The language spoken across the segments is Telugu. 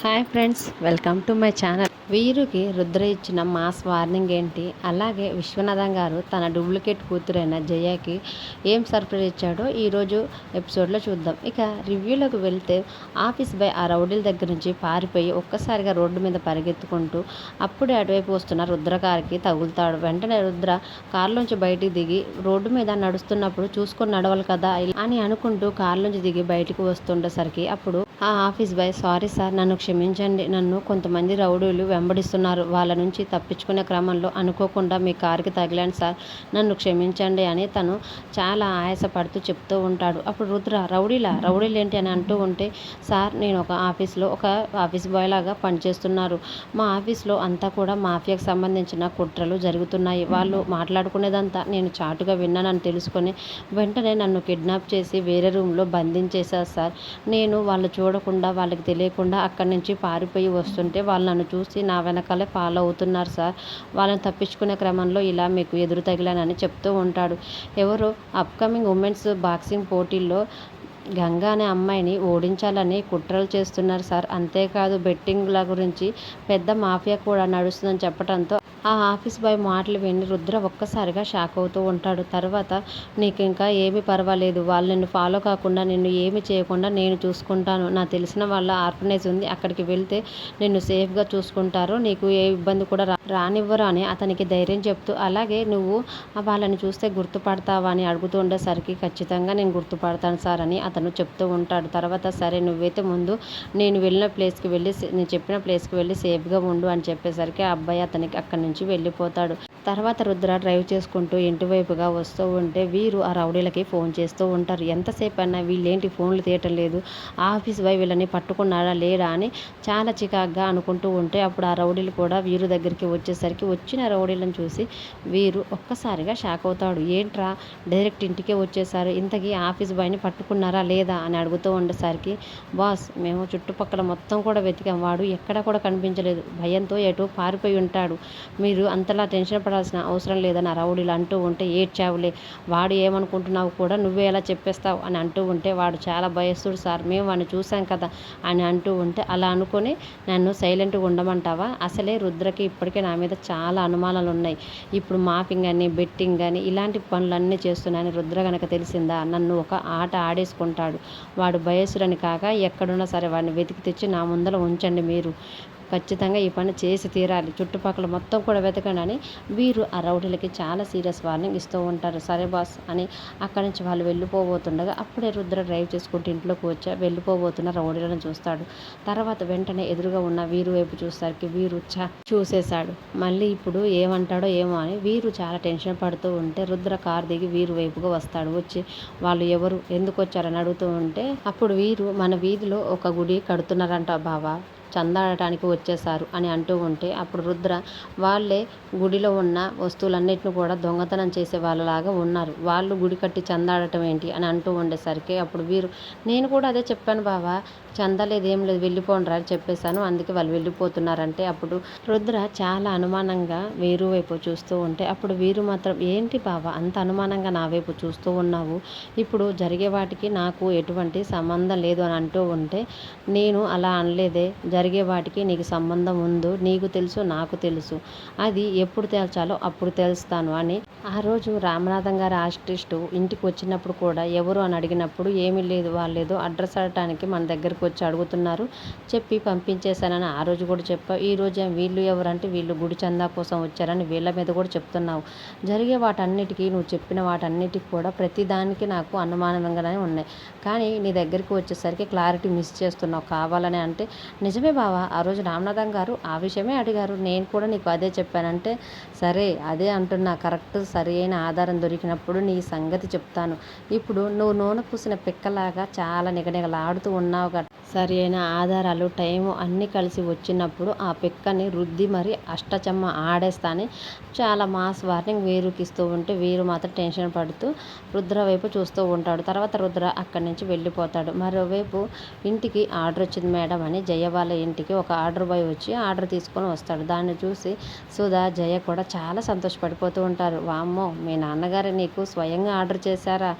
Hi friends, welcome to my channel. వీరుకి రుద్ర ఇచ్చిన మాస్ వార్నింగ్ ఏంటి, అలాగే విశ్వనాథం గారు తన డూప్లికేట్ కూతురైన జయకి ఏం సర్ప్రైజ్ ఇచ్చాడో ఈరోజు ఎపిసోడ్లో చూద్దాం. ఇక రివ్యూలోకి వెళ్తే ఆఫీస్ బై ఆ రౌడీల దగ్గర నుంచి పారిపోయి ఒక్కసారిగా రోడ్డు మీద పరిగెత్తుకుంటూ అప్పుడే అటువైపు వస్తున్న రుద్ర కారుకి తగులుతాడు. వెంటనే రుద్ర కారులోంచి బయటికి దిగి రోడ్డు మీద నడుస్తున్నప్పుడు చూసుకొని నడవాలి కదా అని అనుకుంటూ కారులోంచి దిగి బయటికి వస్తుండేసరికి అప్పుడు ఆ ఆఫీస్ బాయ్, సారీ సార్, నన్ను క్షమించండి, నన్ను కొంతమంది రౌడీలు వెంబడిస్తున్నారు, వాళ్ళ నుంచి తప్పించుకునే క్రమంలో అనుకోకుండా మీ కారుకి తగిలాను సార్, నన్ను క్షమించండి అని తను చాలా ఆయాసపడుతూ చెప్తూ ఉంటాడు. అప్పుడు రుద్ర, రౌడీలు ఏంటి అని అంటూ ఉంటే, సార్ నేను ఒక ఆఫీస్ బాయ్ లాగా పనిచేస్తున్నారు, మా ఆఫీస్లో అంతా కూడా మాఫియాకి సంబంధించిన కుట్రలు జరుగుతున్నాయి, వాళ్ళు మాట్లాడుకునేదంతా నేను చాటుగా విన్నానని తెలుసుకొని వెంటనే నన్ను కిడ్నాప్ చేసి వేరే రూమ్లో బంధించేశారు సార్, నేను వాళ్ళు చూడకుండా వాళ్ళకి తెలియకుండా అక్కడి నుంచి పారిపోయి వస్తుంటే వాళ్ళు నన్ను చూసి నా వెనకాలే ఫాలో అవుతున్నారు సార్, వాళ్ళని తప్పించుకునే క్రమంలో ఇలా మీకు ఎదురు తగిలానని చెప్తూ ఉంటాడు. ఎవరో అప్కమింగ్ ఉమెన్స్ బాక్సింగ్ పోటీల్లో గంగా అనే అమ్మాయిని ఓడించాలని కుట్రలు చేస్తున్నారు సార్, అంతేకాదు బెట్టింగ్ల గురించి పెద్ద మాఫియా కూడా నడుస్తుందని చెప్పడంతో ఆ ఆఫీస్ బాయ్ మాటలు విని రుద్ర ఒక్కసారిగా షాక్ అవుతూ ఉంటాడు. తర్వాత నీకు ఇంకా ఏమీ పర్వాలేదు, వాళ్ళు నిన్ను ఫాలో కాకుండా నిన్ను ఏమి చేయకుండా నేను చూసుకుంటాను, నాకు తెలిసిన వాళ్ళ ఆర్ఫనైజ్ ఉంది, అక్కడికి వెళ్తే నిన్ను సేఫ్గా చూసుకుంటారు, నీకు ఏ ఇబ్బంది కూడా రానివ్వరు అని అతనికి ధైర్యం చెప్తూ, అలాగే నువ్వు వాళ్ళని చూస్తే గుర్తుపడతావా అని అడుగుతూ ఉండేసరికి ఖచ్చితంగా నేను గుర్తుపడతాను సార్ అని అతను చెప్తూ ఉంటాడు. తర్వాత సరే నువ్వైతే ముందు నేను చెప్పిన ప్లేస్కి వెళ్ళి సేఫ్గా ఉండు అని చెప్పేసరికి ఆ అబ్బాయి అతనికి అక్కడి నుంచి వెళ్ళిపోతాడు. తర్వాత రుద్ర డ్రైవ్ చేసుకుంటూ ఇంటి వైపుగా వస్తూ ఉంటే వీరు ఆ రౌడీలకి ఫోన్ చేస్తూ ఉంటారు. ఎంతసేపు అన్నా వీళ్ళేంటి ఫోన్లు తీయటం లేదు, ఆఫీస్ బాయ్ వీళ్ళని పట్టుకున్నాడా లేడా అని చాలా చికాగ్గా అనుకుంటూ ఉంటే అప్పుడు ఆ రౌడీలు కూడా వీరు దగ్గరికి వచ్చేసరికి వచ్చిన రౌడీలను చూసి వీరు ఒక్కసారిగా షాక్ అవుతాడు. ఏంట్రా డైరెక్ట్ ఇంటికే వచ్చేసారు, ఇంతకీ ఆఫీస్ బాయ్ని పట్టుకున్నారా లేదా అని అడుగుతూ ఉండేసరికి, బాస్ మేము చుట్టుపక్కల మొత్తం కూడా వెతికాం, వాడు ఎక్కడా కూడా కనిపించలేదు, భయంతో ఎటు పారిపోయి ఉంటాడు, మీరు అంతలా టెన్షన్ పడాల్సిన అవసరం లేదని ఆ రౌడీలు అంటూ ఉంటే, ఏడ్చావులే, వాడు ఏమనుకుంటున్నావు కూడా నువ్వే ఎలా చెప్పేస్తావు అని అంటూ ఉంటే, వాడు చాలా భయస్తుడు సార్, మేము వాడిని చూసాం కదా అని అంటూ ఉంటే, అలా అనుకొని నన్ను సైలెంట్గా ఉండమంటావా, అసలే రుద్రకి ఇప్పటికే నా మీద చాలా అనుమానాలు ఉన్నాయి, ఇప్పుడు మాఫింగ్ అని బెట్టింగ్ అని ఇలాంటి పనులన్నీ చేస్తున్నాయని రుద్ర కనుక తెలిసిందా నన్ను ఒక ఆట ఆడేసుకుంటాడు, వాడు భయసురని కాక ఎక్కడున్నా సరే వాడిని వెతికి తెచ్చి నా ముందర ఉంచండి, మీరు ఖచ్చితంగా ఈ పని చేసి తీరాలి, చుట్టుపక్కల మొత్తం కూడా వెతకండి అని వీరు ఆ రౌడీలకి చాలా సీరియస్ వార్నింగ్ ఇస్తూ ఉంటారు. సరే బాస్ అని అక్కడి నుంచి వాళ్ళు వెళ్ళిపోబోతుండగా అప్పుడే రుద్ర డ్రైవ్ చేసుకుంటూ ఇంట్లోకి వెళ్ళిపోబోతున్న రౌడీలను చూస్తాడు. తర్వాత వెంటనే ఎదురుగా ఉన్న వీరు వైపు చూసేసరికి వీరు చూసేశాడు, మళ్ళీ ఇప్పుడు ఏమంటాడో ఏమో అని వీరు చాలా టెన్షన్ పడుతూ ఉంటే రుద్ర కారు దిగి వీరు వైపుగా వస్తాడు. వచ్చి వాళ్ళు ఎవరు ఎందుకు వచ్చారని అడుగుతూ ఉంటే అప్పుడు వీరు, మన వీధిలో ఒక గుడి కడుతున్నారంట బావా, చందాడటానికి వచ్చేసారు అని అంటూ ఉంటే అప్పుడు రుద్ర, వాళ్ళే గుడిలో ఉన్న వస్తువులన్నిటిని కూడా దొంగతనం చేసే వాళ్ళలాగా ఉన్నారు, వాళ్ళు గుడి కట్టి చందాడటం ఏంటి అని అంటూ ఉండేసరికి అప్పుడు వీరు, నేను కూడా అదే చెప్పాను బావా, చందా లేదు ఏం లేదు వెళ్ళిపోండ్రా అని చెప్పేశాను, అందుకే వాళ్ళు వెళ్ళిపోతున్నారంటే అప్పుడు రుద్ర చాలా అనుమానంగా వీరు వైపు చూస్తూ ఉంటే అప్పుడు వీరు మాత్రం, ఏంటి బావా అంత అనుమానంగా నా వైపు చూస్తూ ఉన్నావు, ఇప్పుడు జరిగే వాటికి నాకు ఎటువంటి సంబంధం లేదు అని అంటూ ఉంటే, నేను అలా అనలేదే, జరిగే వాటికి నీకు సంబంధం ఉందో నీకు తెలుసు నాకు తెలుసు, అది ఎప్పుడు తేల్చాలో అప్పుడు తెలుస్తాను అని ఆ రోజు రామనాథం గారి ఆర్టిస్టు ఇంటికి వచ్చినప్పుడు కూడా ఎవరు అని అడిగినప్పుడు ఏమీ లేదు, వాళ్ళేదో అడ్రస్ అడటానికి మన దగ్గరకు వచ్చి అడుగుతున్నారు, చెప్పి పంపించేశానని ఆ రోజు కూడా చెప్పావు, ఈ రోజు వీళ్ళు ఎవరంటే వీళ్ళు గుడి చందా కోసం వచ్చారని వీళ్ళ మీద కూడా చెప్తున్నావు, జరిగే వాటన్నిటికీ నువ్వు చెప్పిన వాటన్నిటికి కూడా ప్రతిదానికి నాకు అనుమానంగానే ఉన్నాయి, కానీ నీ దగ్గరికి వచ్చేసరికి క్లారిటీ మిస్ చేస్తున్నావు కావాలని అంటే, నిజమే బావా ఆ రోజు రామనాథం గారు ఆ విషయమే అడిగారు, నేను కూడా నీకు అదే చెప్పానంటే, సరే అదే అంటున్నా, కరెక్ట్ సరి అయిన ఆధారం దొరికినప్పుడు నీ సంగతి చెప్తాను, ఇప్పుడు నువ్వు నూనె పూసిన పిక్కలాగా చాలా నిగనిగలాడుతూ ఉన్నావు కదా, సరి అయిన ఆధారాలు టైము అన్నీ కలిసి వచ్చినప్పుడు ఆ పిక్కని రుద్ది మరి అష్టచమ్మ ఆడేస్తాని చాలా మాస్ వార్నింగ్ వీరుకి ఇస్తూ ఉంటే వీరు మాత్రం టెన్షన్ పడుతూ రుద్ర వైపు చూస్తూ ఉంటాడు. తర్వాత రుద్ర అక్కడి నుంచి వెళ్ళిపోతాడు. మరోవైపు ఇంటికి ఆర్డర్ వచ్చింది మేడం అని జయ వాళ్ళ ఇంటికి ఒక ఆర్డర్ బాయ్ వచ్చి ఆర్డర్ తీసుకొని వస్తాడు. దాన్ని చూసి సుధా, జయ కూడా చాలా సంతోషపడిపోతూ ఉంటారు. వామ్మో, మీ నాన్నగారు నీకు స్వయంగా ఆర్డర్ చేశారా,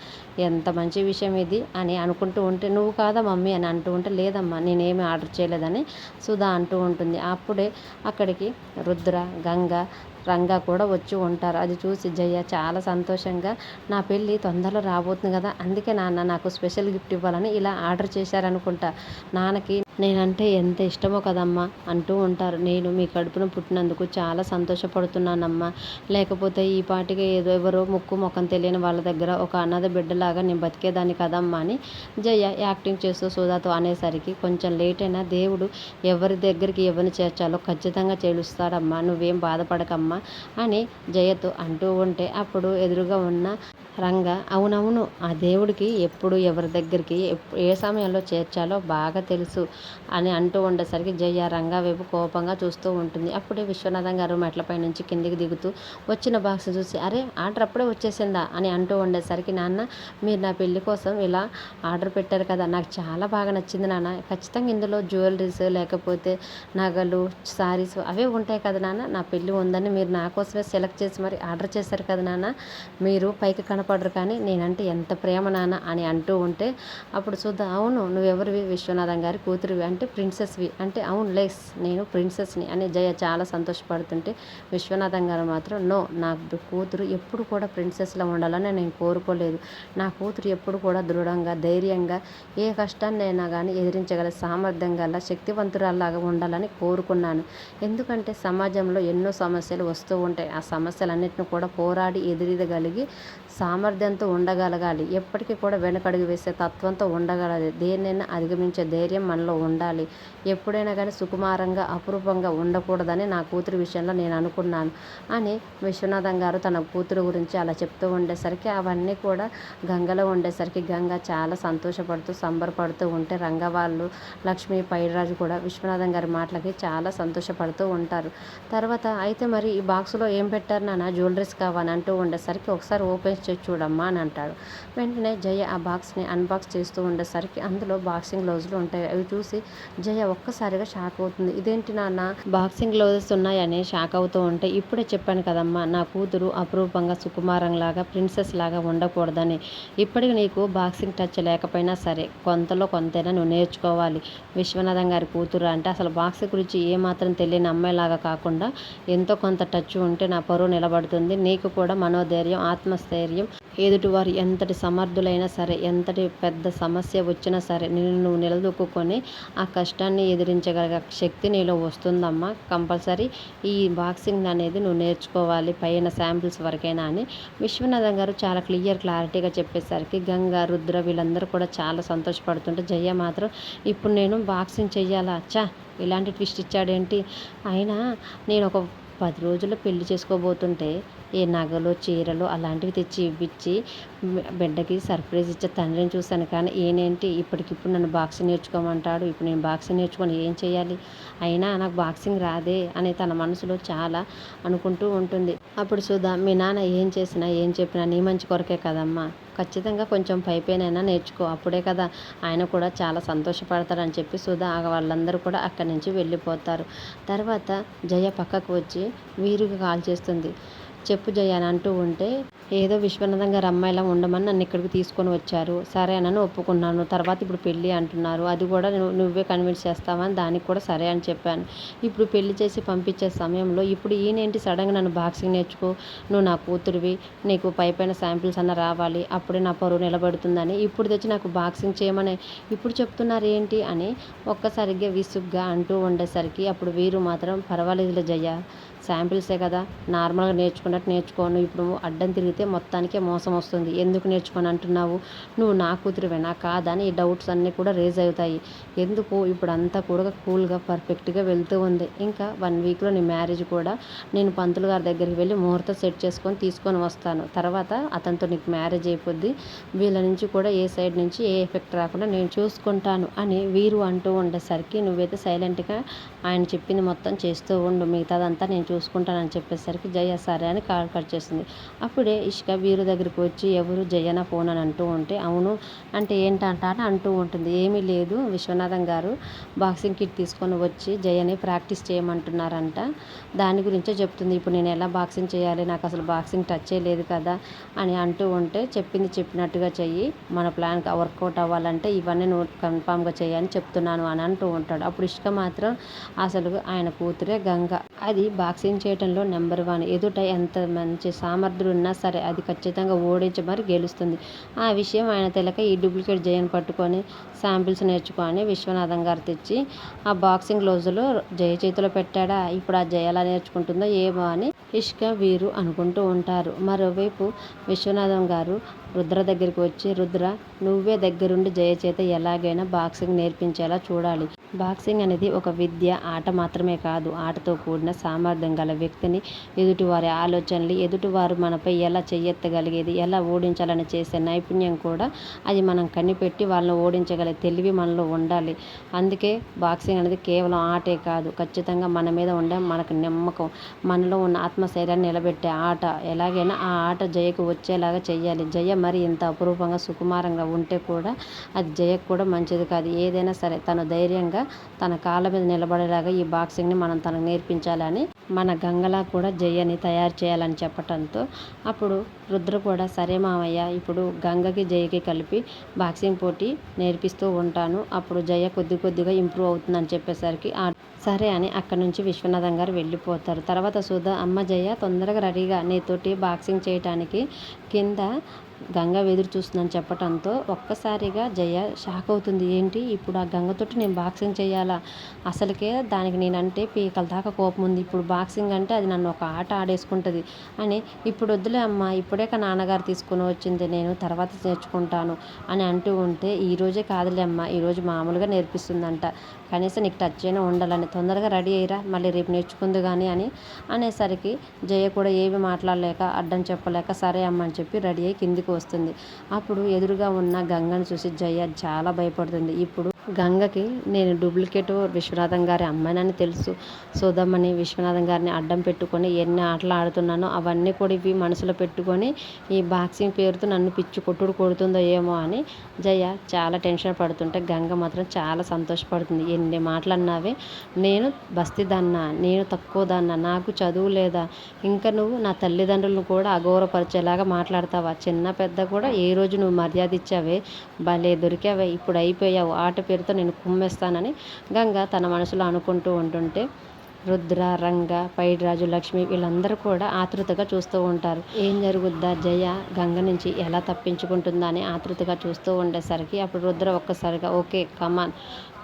ఎంత మంచి విషయం ఇది అని అనుకుంటూ ఉంటే, నువ్వు కాదా మమ్మీ అని అంటూ ఉంటే, లేదమ్మా నేనేమి ఆర్డర్ చేయలేదని సుధా అంటూ ఉంటుంది. అప్పుడే అక్కడికి రుద్ర, గంగ, రంగా కూడా వచ్చి ఉంటారు. అది చూసి జయ చాలా సంతోషంగా, నా పెళ్ళి తొందరలో రాబోతుంది కదా, అందుకే నాన్న నాకు స్పెషల్ గిఫ్ట్ ఇవ్వాలని ఇలా ఆర్డర్ చేశారనుకుంటా. నాన్నకి నేనంటే ఎంత ఇష్టమో కదమ్మా అంటూ ఉంటారు. నేను మీ కడుపున పుట్టినందుకు చాలా సంతోషపడుతున్నానమ్మా, లేకపోతే ఈ పాటికి ఎవరో ముక్కు ముఖం తెలియని వాళ్ళ దగ్గర ఒక అనాథ బిడ్డలాగా నేను బతికేదాన్ని కదమ్మా అని జయ యాక్టింగ్ చేస్తూ సుధాతో అనేసరికి, కొంచెం లేట్ అయినా దేవుడు ఎవరి దగ్గరికి ఎవరిని చేర్చాలో ఖచ్చితంగా చేలుస్తాడమ్మా, నువ్వేం బాధపడకమ్మా అని జయతో అంటూ ఉంటే, అప్పుడు ఎదురుగా ఉన్న రంగా, అవునవును, ఆ దేవుడికి ఎప్పుడు ఎవరి దగ్గరికి ఏ సమయంలో చేర్చాలో బాగా తెలుసు అని అంటూ ఉండేసరికి జయ రంగా వైపు కోపంగా చూస్తూ ఉంటుంది. అప్పుడే విశ్వనాథం గారు మెట్లపై నుంచి కిందికి దిగుతూ వచ్చిన బాక్స్ చూసి, అరే ఆర్డర్ అప్పుడే వచ్చేసిందా అని అంటూ ఉండేసరికి, నాన్న మీరు నా పెళ్లి కోసం ఇలా ఆర్డర్ పెట్టారు కదా, నాకు చాలా బాగా నచ్చింది నాన్న, ఖచ్చితంగా ఇందులో జ్యువెలరీస్ లేకపోతే నగలు, శారీస్ అవే ఉంటాయి కదా నాన్న, నా పెళ్ళి ఉందని మీరు నా కోసమే సెలెక్ట్ చేసి మరి ఆర్డర్ చేశారు కదా నాన్న, మీరు పైకి కనపడరు కానీ నేనంటే ఎంత ప్రేమ నాన్న అని అంటూ ఉంటే, అప్పుడు సుధా, అవును నువ్వెవరివి, విశ్వనాథం గారి కూతురివి అంటే ప్రిన్సెస్వి అంటే, అవును లేస్ నేను ప్రిన్సెస్ని అని జయ చాలా సంతోషపడుతుంటే, విశ్వనాథం గారు మాత్రం, నో, నా కూతురు ఎప్పుడు కూడా ప్రిన్సెస్లా ఉండాలని నేను కోరుకోలేదు, నా కూతురు ఎప్పుడు కూడా దృఢంగా, ధైర్యంగా, ఏ కష్టాన్నైనా కానీ ఎదిరించగల సామర్థ్యం గల శక్తివంతురాల్లాగా ఉండాలని కోరుకున్నాను. ఎందుకంటే సమాజంలో ఎన్నో సమస్యలు వస్తూ ఉంటాయి, ఆ సమస్యలన్నింటిని కూడా పోరాడి ఎదిరించగలిగి సామర్థ్యంతో ఉండగలగాలి, ఎప్పటికీ కూడా వెనకడుగు వేసే తత్వంతో ఉండగలగాలి, దేన్నైనా అధిగమించే ధైర్యం మనలో ఉండాలి, ఎప్పుడైనా కానీ సుకుమారంగా అపురూపంగా ఉండకూడదని నా కూతురు విషయంలో నేను అనుకున్నాను అని విశ్వనాథం గారు తన కూతురు గురించి అలా చెప్తూ ఉండేసరికి, అవన్నీ కూడా గంగలో ఉండేసరికి గంగ చాలా సంతోషపడుతూ సంబరపడుతూ ఉంటే, రంగ వాళ్ళు, లక్ష్మి, పైరాజు కూడా విశ్వనాథం గారి మాటలకి చాలా సంతోషపడుతూ ఉంటారు. తర్వాత అయితే మరి ఈ బాక్స్లో ఏం పెట్టారు నాన్న, జ్యువెలరీస్ కావాలని అంటూ ఉండేసరికి, ఒకసారి ఓపెన్ చేసి చూడమ్మా అని అంటాడు. వెంటనే జయ ఆ బాక్స్ని అన్బాక్స్ చేస్తూ ఉండేసరికి అందులో బాక్సింగ్ గ్లౌజులు ఉంటాయి. అవి చూసి జయ ఒక్కసారిగా షాక్ అవుతుంది. ఇదేంటి నాన్న బాక్సింగ్ గ్లౌజెస్ ఉన్నాయని షాక్ అవుతూ ఉంటే, ఇప్పుడే చెప్పాను కదమ్మా నా కూతురు అపురూపంగా సుకుమారంలాగా ప్రిన్సెస్ లాగా ఉండకూడదని, ఇప్పటికి నీకు బాక్సింగ్ టచ్ లేకపోయినా సరే కొంతలో కొంతైనా నువ్వు నేర్చుకోవాలి, విశ్వనాథం గారి కూతురు అంటే అసలు బాక్సింగ్ గురించి ఏమాత్రం తెలియని అమ్మాయిలాగా కాకుండా ఎంతో కొంత టచ్ ఉంటే నా పరువు నిలబడుతుంది, నీకు కూడా మనోధైర్యం, ఆత్మస్థైర్యం, ఎదుటివారు ఎంతటి సమర్థులైనా సరే, ఎంతటి పెద్ద సమస్య వచ్చినా సరే నిన్ను నువ్వు నిలదొక్కుని ఆ కష్టాన్ని ఎదిరించగల శక్తి నీలో వస్తుందమ్మా, కంపల్సరీ ఈ బాక్సింగ్ అనేది నువ్వు నేర్చుకోవాలి, పైన శాంపిల్స్ వరకైనా అని విశ్వనాథం గారు చాలా క్లారిటీగా చెప్పేసరికి గంగ, రుద్ర వీళ్ళందరూ కూడా చాలా సంతోషపడుతుంటే, జయ మాత్రం ఇప్పుడు నేను బాక్సింగ్ చెయ్యాలా, చా ఇలాంటి ట్విస్ట్ ఇచ్చాడేంటి, అయినా నేను ఒక 10 రోజుల్లో పెళ్లి చేసుకోబోతుంటే ఏ నగలు, చీరలు అలాంటివి తెచ్చి ఇవ్విచ్చి బిడ్డకి సర్ప్రైజ్ ఇచ్చే తండ్రిని చూశాను, కానీ ఈయనేంటి ఇప్పటికిప్పుడు నన్ను బాక్సింగ్ నేర్చుకోమంటాడు, ఇప్పుడు నేను బాక్సింగ్ నేర్చుకొని ఏం చేయాలి, అయినా నాకు బాక్సింగ్ రాదే అని తన మనసులో చాలా అనుకుంటూ ఉంటుంది. అప్పుడు సుధా, మీ నాన్న ఏం చేసినా ఏం చెప్పినా నీ మంచి కొరకే కదమ్మా, ఖచ్చితంగా కొంచెం పైపైనైనా నేర్చుకో, అప్పుడే కదా ఆయన కూడా చాలా సంతోషపడతారని చెప్పి సుధా వాళ్ళందరూ కూడా అక్కడి నుంచి వెళ్ళిపోతారు. తర్వాత జయ పక్కకు వచ్చి వీరుకి కాల్ చేస్తుంది. చెప్పు జయ అని అంటూ ఉంటే, ఏదో విశ్వనాథం గారు అమ్మాయిలా ఉండమని నన్ను ఇక్కడికి తీసుకొని వచ్చారు, సరే అని ఒప్పుకున్నాను, తర్వాత ఇప్పుడు పెళ్ళి అంటున్నారు, అది కూడా నువ్వే కన్విన్స్ చేస్తావని దానికి కూడా సరే అని చెప్పాను, ఇప్పుడు పెళ్లి చేసి పంపించే సమయంలో ఇప్పుడు ఈయనేంటి సడన్గా నన్ను బాక్సింగ్ నేర్చుకో, నువ్వు నా కూతురివి, నీకు పైన శాంపిల్స్ అన్న రావాలి, అప్పుడే నా పరువు నిలబడుతుందని ఇప్పుడు తెచ్చి నాకు బాక్సింగ్ చేయమని ఇప్పుడు చెప్తున్నారు ఏంటి అని ఒక్కసారిగా విసుగ్గా అంటూ ఉండేసరికి, అప్పుడు వీరు మాత్రం, పర్వాలేదులే జయ, శాంపిల్సే కదా, నార్మల్గా నేర్చుకున్నట్టు నేర్చుకోను, ఇప్పుడు అడ్డం తిరిగితే మొత్తానికే మోసం వస్తుంది, ఎందుకు నేర్చుకొని అంటున్నావు, నువ్వు నా కూతురివేనా కాదా అని ఈ డౌట్స్ అన్నీ కూడా రేజ్ అవుతాయి, ఎందుకు ఇప్పుడు అంతా కూడా కూల్గా పర్ఫెక్ట్గా వెళ్తూ ఉంది, ఇంకా 1 వీక్లో నీ మ్యారేజ్ కూడా, నేను పంతులు గారి దగ్గరికి వెళ్ళి ముహూర్తం సెట్ చేసుకొని తీసుకొని వస్తాను, తర్వాత అతనితో నీకు మ్యారేజ్ అయిపోద్ది, వీళ్ళ నుంచి కూడా ఏ సైడ్ నుంచి ఏ ఎఫెక్ట్ రాకుండా నేను చూసుకుంటాను అని వీరు అంటూ ఉండేసరికి, నువ్వైతే సైలెంట్గా ఆయన చెప్పింది మొత్తం చేస్తూ ఉండు, మిగతాదంతా నేను చూసుకుంటానని చెప్పేసరికి జయ సరే అని అని కాల్ కట్ చేస్తుంది. అప్పుడే ఇష్క వీరు దగ్గరికి వచ్చి ఎవరు జయన ఫోన్ అని అంటూ ఉంటే అవును అంటే ఏంటంట అని అంటూ ఉంటుంది. ఏమీ లేదు, విశ్వనాథం గారు బాక్సింగ్ కిట్ తీసుకొని వచ్చి జయని ప్రాక్టీస్ చేయమంటున్నారంట, దాని గురించే చెప్తుంది. ఇప్పుడు నేను ఎలా బాక్సింగ్ చేయాలి, నాకు అసలు బాక్సింగ్ టచ్ చేయలేదు కదా అని అంటూ ఉంటే చెప్పింది చెప్పినట్టుగా చెయ్యి, మన ప్లాన్ వర్కౌట్ అవ్వాలంటే ఇవన్నీ నువ్వు కన్ఫామ్గా చేయని చెప్తున్నాను అని అంటూ ఉంటాడు. అప్పుడు ఇష్క మాత్రం అసలు ఆయన కూతురే గంగ, అది బాక్సింగ్ చేయడంలో నెంబర్ 1, ఎదుట ఎంత మంచి సామర్థ్యులు ఉన్నా సరే అది ఖచ్చితంగా ఓడించి మరి గెలుస్తుంది. ఆ విషయం ఆయన తెలక ఈ డూప్లికేట్ జయని పట్టుకొని శాంపిల్స్ నేర్చుకొని విశ్వనాథం గారు తెచ్చి ఆ బాక్సింగ్ గ్లౌజులు జయ చేతిలో పెట్టాడా, ఇప్పుడు ఆ జయ ఎలా నేర్చుకుంటుందో ఏమో అని ఇష్క వీరు అనుకుంటూ ఉంటారు. మరోవైపు విశ్వనాథం గారు రుద్ర దగ్గరికి వచ్చి, రుద్ర నువ్వే దగ్గరుండి జయ చేత ఎలాగైనా బాక్సింగ్ నేర్పించేలా చూడాలి. బాక్సింగ్ అనేది ఒక విద్య, ఆట మాత్రమే కాదు, ఆటతో కూడిన సామర్థ్యం గల వ్యక్తిని ఎదుటివారి ఆలోచనలు, ఎదుటివారు మనపై ఎలా చెయ్యెత్తగలిగేది, ఎలా ఓడించాలని చేసే నైపుణ్యం కూడా అది మనం కనిపెట్టి వాళ్ళని ఓడించగలిగే తెలివి మనలో ఉండాలి. అందుకే బాక్సింగ్ అనేది కేవలం ఆటే కాదు, ఖచ్చితంగా మన మీద ఉండే మనకు నమ్మకం, మనలో ఉన్న ఆత్మశైర్యాన్ని నిలబెట్టే ఆట. ఎలాగైనా ఆ ఆట జయకు వచ్చేలాగా చెయ్యాలి. జయ మరి ఇంత అపురూపంగా సుకుమారంగా ఉంటే కూడా అది జయకు కూడా మంచిది కాదు. ఏదైనా సరే తను ధైర్యంగా తన కాళ్ళ మీద నిలబడేలాగా ఈ బాక్సింగ్ని మనం తనకు నేర్పించాలని, మన గంగలా కూడా జయని తయారు చేయాలని చెప్పటంతో అప్పుడు రుద్ర కూడా సరే మామయ్య, ఇప్పుడు గంగకి జయకి కలిపి బాక్సింగ్ పోటీ నేర్పిస్తూ ఉంటాను, అప్పుడు జయ కొద్దిగా ఇంప్రూవ్ అవుతుందని చెప్పేసరికి సరే అని అక్కడి నుంచి విశ్వనాథం గారు వెళ్ళిపోతారు. తర్వాత సుధా అమ్మ జయ తొందరగా రెడీగా నీతోటి బాక్సింగ్ చేయటానికి కింద గంగ ఎదురు చూస్తుందని చెప్పటంతో ఒక్కసారిగా జయ షాక్ అవుతుంది. ఏంటి ఇప్పుడు ఆ గంగతోటి నేను బాక్సింగ్ చేయాలా, అసలుకే దానికి నేనంటే పీకల దాకా కోపం ఉంది, ఇప్పుడు బాక్సింగ్ అంటే అది నన్ను ఒక ఆట ఆడేసుకుంటుంది అని, ఇప్పుడు వద్దులే అమ్మ, ఇప్పుడే నాన్నగారు తీసుకుని వచ్చింది, నేను తర్వాత నేర్చుకుంటాను అని అంటూ ఉంటే ఈరోజే కాదులే అమ్మ, ఈరోజు మామూలుగా నేర్పిస్తుందంట, కనీసం నీకు టచ్ అయినా ఉండాలని, తొందరగా రెడీ అయ్యిరా మళ్ళీ రేపు నేర్చుకుందు కానీ అని అనేసరికి జయ కూడా ఏమి మాట్లాడలేక అడ్డం చెప్పలేక సరే అమ్మ అని చెప్పి రెడీ అయ్యి కిందికి వస్తుంది. అప్పుడు ఎదురుగా ఉన్న గంగను చూసి జయ చాలా భయపడుతుంది. ఇప్పుడు గంగకి నేను డూప్లికేట్ విశ్వనాథం గారి అమ్మాయినని తెలుసు, సుధమ్మని విశ్వనాథం గారిని అడ్డం పెట్టుకొని ఎన్ని ఆటలు ఆడుతున్నానో అవన్నీ కూడా ఇవి మనసులో పెట్టుకొని ఈ బాక్సింగ్ పేరుతో నన్ను పిచ్చి కొట్టుడు కొడుతుందో ఏమో అని జయ చాలా టెన్షన్ పడుతుంటే గంగ మాత్రం చాలా సంతోషపడుతుంది. ఎన్ని మాటలు అన్నావే, నేను బస్తీదాన్నా, నేను తక్కువ దాన్నా, నాకు చదువు లేదా, ఇంకా నువ్వు నా తల్లిదండ్రులను కూడా అగౌరవపరిచేలాగా మాట్లాడతావా, చిన్న పెద్ద కూడా ఏ రోజు నువ్వు మర్యాద ఇచ్చావే, భలే దొరికావే, ఇప్పుడు అయిపోయావు, ఆట పేరుతో నేను కుమ్మేస్తానని గంగ తన మనసులో అనుకుంటూ ఉంటుంటే రుద్ర, రంగ, పైడిరాజు, లక్ష్మి వీళ్ళందరూ కూడా ఆతృతగా చూస్తూ ఉంటారు. ఏం జరుగుద్దా, జయ గంగ నుంచి ఎలా తప్పించుకుంటుందా అని ఆతృతగా చూస్తూ ఉండేసరికి అప్పుడు రుద్ర ఒక్కసారిగా ఓకే కమాన్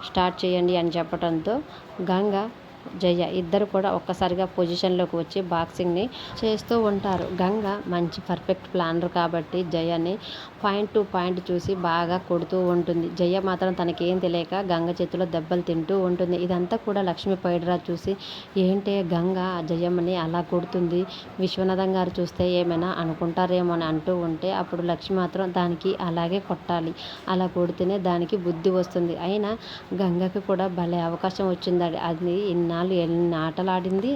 స్టార్ట్ చేయండి అని చెప్పడంతో గంగ జయ ఇద్దరు కూడా ఒక్కసారిగా పొజిషన్లోకి వచ్చి బాక్సింగ్ని చేస్తూ ఉంటారు. గంగ మంచి పర్ఫెక్ట్ ప్లానర్ కాబట్టి జయని పాయింట్ టు పాయింట్ చూసి బాగా కొడుతూ ఉంటుంది. జయ మాత్రం తనకేం తెలియక గంగ చేతిలో దెబ్బలు తింటూ ఉంటుంది. ఇదంతా కూడా లక్ష్మీ పైడిరాజు చూసి ఏంటే గంగ జయమ్మని అలా కొడుతుంది, విశ్వనాథం గారు చూస్తే ఏమైనా అనుకుంటారేమో అని అంటూ ఉంటే అప్పుడు లక్ష్మి మాత్రం దానికి అలాగే కొట్టాలి, అలా కొడితేనే దానికి బుద్ధి వస్తుంది, అయినా గంగకి కూడా భలే అవకాశం వచ్చింది, అది ఇన్నాళ్ళు ఎన్ని ఆటలు ఆడింది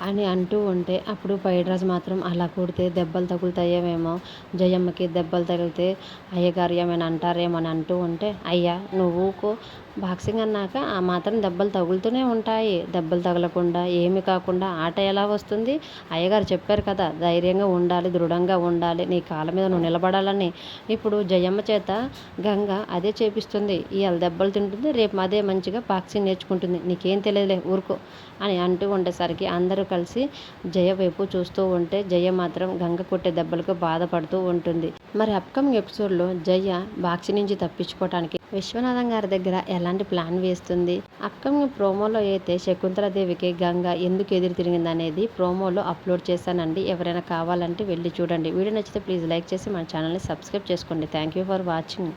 అని అంటూ ఉంటే అప్పుడు పైడిరాజు మాత్రం అలా కొడితే దెబ్బలు తగులుతాయేమో, జయమ్మకి దెబ్బలు తగిలితే అయ్యగారు ఏమైనా అంటారేమో అని అంటూ ఉంటే అయ్యా నువ్వు బాక్సింగ్ అన్నాక ఆ మాత్రం దెబ్బలు తగులుతూనే ఉంటాయి, దెబ్బలు తగలకుండా ఏమి కాకుండా ఆట ఎలా వస్తుంది, అయ్యగారు చెప్పారు కదా ధైర్యంగా ఉండాలి, దృఢంగా ఉండాలి, నీ కాళ్ళ మీద నువ్వు నిలబడాలని. ఇప్పుడు జయమ్మ చేత గంగ అదే చేపిస్తుంది, ఇవాళ దెబ్బలు తింటుంది, రేపు అదే మంచిగా బాక్సింగ్ నేర్చుకుంటుంది, నీకేం తెలియదులే ఊరుకో అని అంటూ ఉండేసరికి అందరూ కలిసి జయ వైపు చూస్తూ ఉంటే జయ మాత్రం గంగ కొట్టే దెబ్బలకు బాధపడుతూ ఉంటుంది. మరి అప్కమింగ్ ఎపిసోడ్లో జయ బాక్సింగ్ నుంచి తప్పించుకోవడానికి విశ్వనాథం గారి దగ్గర ఎలాంటి ప్లాన్ వేస్తుంది, అప్కమింగ్ ప్రోమోలో అయితే శకుంతలాదేవికి గంగ ఎందుకు ఎదురు తిరిగింది అనేది ప్రోమోలో అప్లోడ్ చేశానండి, ఎవరైనా కావాలంటే వెళ్ళి చూడండి. వీడియో నచ్చితే ప్లీజ్ లైక్ చేసి మన ఛానల్ని సబ్స్క్రైబ్ చేసుకోండి. Thank you for watching.